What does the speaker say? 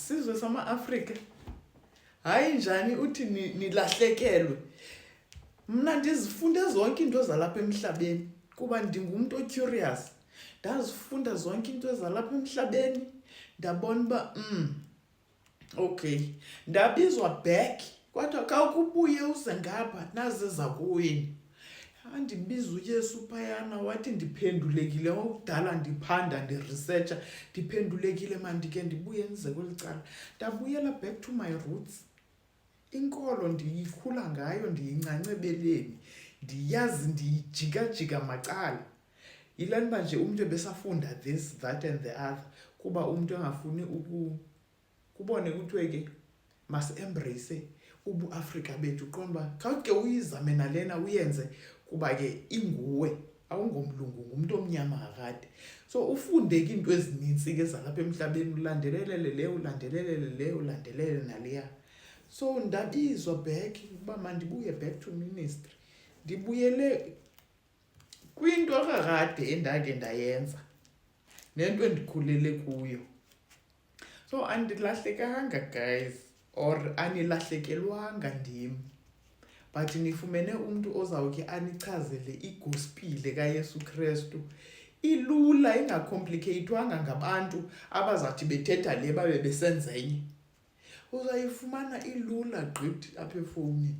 Sizwe sama-Afrika, hayi njani uthi nilahlekelwe. Mna ndizifunda zonke into zalapha emhlabeni kuba ndingumntu ocurious. Ndazifunda zonke into zalapha emhlabeni, ndabona uba okay, ndabizwa back. Kodwa xa kubuye uze ngapha nazi zakowenu. Andibiza uYesu phayana wathi ndiphendulekile okudala ndiphanda ndiresearcha ndiphendulekile mandike ndibuye ndize kweli cala. Ndabuyela back to my roots. Inkolo ndiyikhula ngayo, ndiyincancebeleni, ndiyazi ndiyijika macala. Yile nto nje umuntu ebesafunda this, that and the other kuba umuntu engafuni kubone kuthiwe ke masi-embrace ubu-Afrika bethu. Uqonda uba khawuke uyizame nalena uyenze kuba ke inguwe, awungomlungu, ngumntu omnyama kakade. So ufunde ke into ezininzi ke zalapha emhlabeni, ulandelelele le, ulandelelele le, ulandelele naleya. So ndabizwa back uba mandibuye back to ministry. Ndibuyele kwinto kakade endake ndayenza nento endikhulele kuyo. So andilahlekanga guys, or anilahlekelwanga ndim, but nifumene umuntu ozawuke anichazele igospile kaYesu Kristu ilula, ingacomplicatewanga ngabantu abazathi bethetha le babe besenza enye. Uzayifumana ilula gqithi apha efowunini.